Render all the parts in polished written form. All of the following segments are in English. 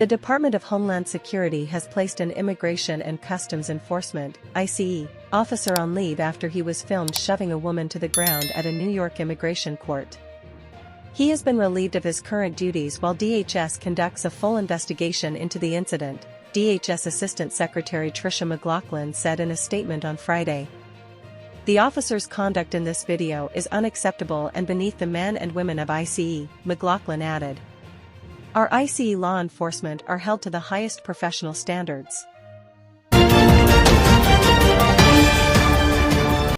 The Department of Homeland Security has placed an Immigration and Customs Enforcement (ICE) officer on leave after he was filmed shoving a woman to the ground at a New York immigration court. He has been relieved of his current duties while DHS conducts a full investigation into the incident, DHS Assistant Secretary Tricia McLaughlin said in a statement on Friday. The officer's conduct in this video is unacceptable and beneath the men and women of ICE, McLaughlin added. Our ICE law enforcement are held to the highest professional standards.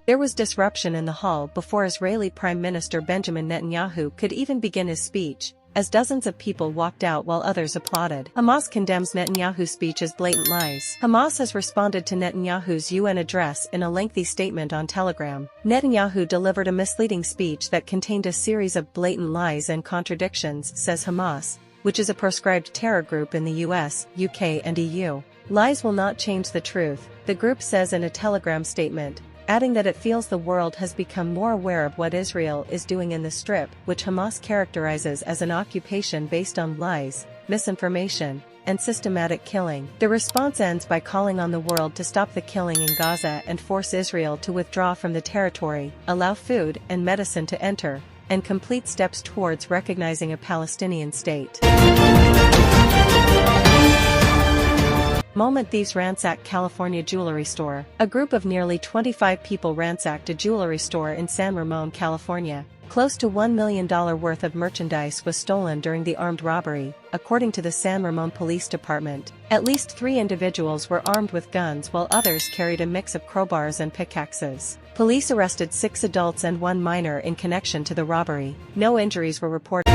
There was disruption in the hall before Israeli Prime Minister Benjamin Netanyahu could even begin his speech, as dozens of people walked out while others applauded. Hamas condemns Netanyahu's speech as blatant lies. Hamas has responded to Netanyahu's UN address in a lengthy statement on Telegram. Netanyahu delivered a misleading speech that contained a series of blatant lies and contradictions, says Hamas, which is a proscribed terror group in the US, UK and EU. Lies will not change the truth, the group says in a Telegram statement, adding that it feels the world has become more aware of what Israel is doing in the Strip, which Hamas characterizes as an occupation based on lies, misinformation, and systematic killing. The response ends by calling on the world to stop the killing in Gaza and force Israel to withdraw from the territory, allow food and medicine to enter, and complete steps towards recognizing a Palestinian state. Moment thieves ransack California jewelry store. A group of nearly 25 people ransacked a jewelry store in San Ramon, California. Close to $1 million worth of merchandise was stolen during the armed robbery, according to the San Ramon Police Department. At least 3 individuals were armed with guns while others carried a mix of crowbars and pickaxes. Police arrested 6 adults and 1 minor in connection to the robbery. No injuries were reported.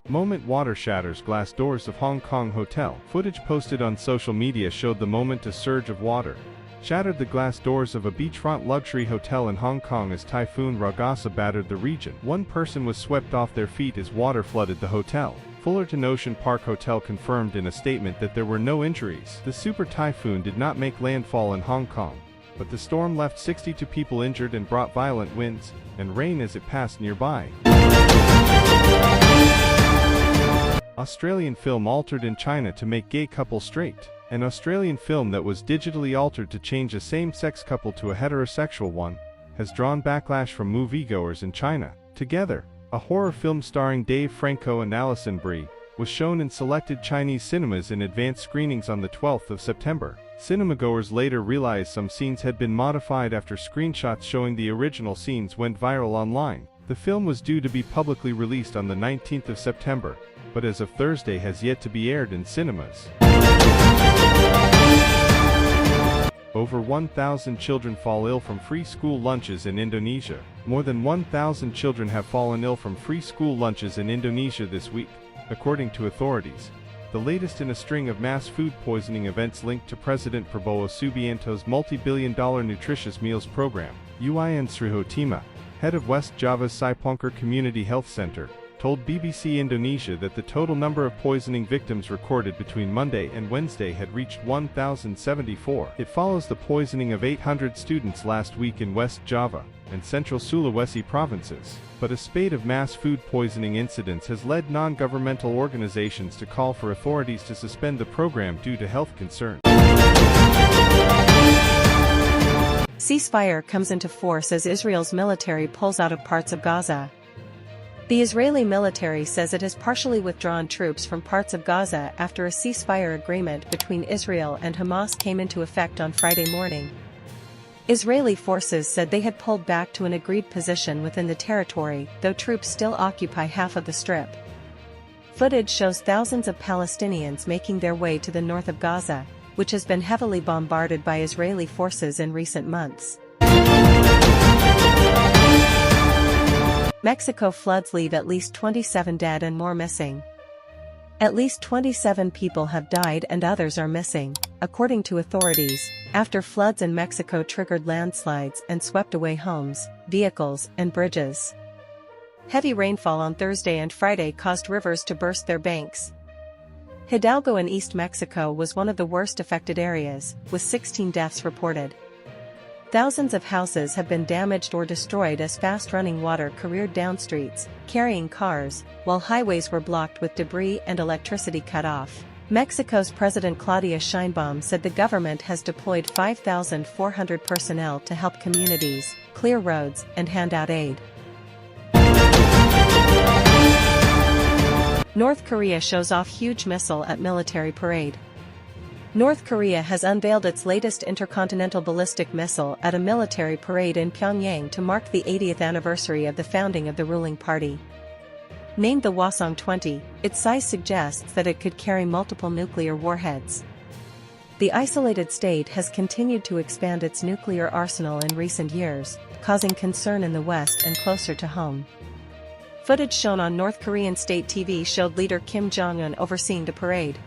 Moment water shatters glass doors of Hong Kong hotel. Footage posted on social media showed the moment a surge of water shattered the glass doors of a beachfront luxury hotel in Hong Kong as Typhoon Ragasa battered the region. 1 person was swept off their feet as water flooded the hotel. Fullerton Ocean Park Hotel confirmed in a statement that there were no injuries. The super typhoon did not make landfall in Hong Kong, but the storm left 62 people injured and brought violent winds and rain as it passed nearby. Australian film altered in China to make gay couple straight. An Australian film that was digitally altered to change a same-sex couple to a heterosexual one has drawn backlash from moviegoers in China. Together, a horror film starring Dave Franco and Alison Brie was shown in selected Chinese cinemas in advanced screenings on the 12th of September. Cinemagoers later realized some scenes had been modified after screenshots showing the original scenes went viral online. The film was due to be publicly released on the 19th of September, but as of Thursday has yet to be aired in cinemas. Over 1,000 children fall ill from free school lunches in Indonesia. More than 1,000 children have fallen ill from free school lunches in Indonesia this week, according to authorities. The latest in a string of mass food poisoning events linked to President Prabowo Subianto's multi-billion-dollar nutritious meals program. Uin Srihotima, head of West Java's Saiponker Community Health Center, told BBC Indonesia that the total number of poisoning victims recorded between Monday and Wednesday had reached 1,074. It follows the poisoning of 800 students last week in West Java and Central Sulawesi provinces. But a spate of mass food poisoning incidents has led non-governmental organizations to call for authorities to suspend the program due to health concerns. Ceasefire comes into force as Israel's military pulls out of parts of Gaza. The Israeli military says it has partially withdrawn troops from parts of Gaza after a ceasefire agreement between Israel and Hamas came into effect on Friday morning. Israeli forces said they had pulled back to an agreed position within the territory, though troops still occupy half of the Strip. Footage shows thousands of Palestinians making their way to the north of Gaza, which has been heavily bombarded by Israeli forces in recent months. Mexico floods leave at least 27 dead and more missing. At least 27 people have died and others are missing, according to authorities, after floods in Mexico triggered landslides and swept away homes, vehicles, and bridges. Heavy rainfall on Thursday and Friday caused rivers to burst their banks. Hidalgo in East Mexico was one of the worst affected areas, with 16 deaths reported. Thousands of houses have been damaged or destroyed as fast-running water careered down streets, carrying cars, while highways were blocked with debris and electricity cut off. Mexico's President Claudia Sheinbaum said the government has deployed 5,400 personnel to help communities clear roads and hand out aid. North Korea shows off huge missile at military parade. North Korea has unveiled its latest intercontinental ballistic missile at a military parade in Pyongyang to mark the 80th anniversary of the founding of the ruling party. Named the Hwasong-20, its size suggests that it could carry multiple nuclear warheads. The isolated state has continued to expand its nuclear arsenal in recent years, causing concern in the West and closer to home. Footage shown on North Korean state TV showed leader Kim Jong-un overseeing the parade.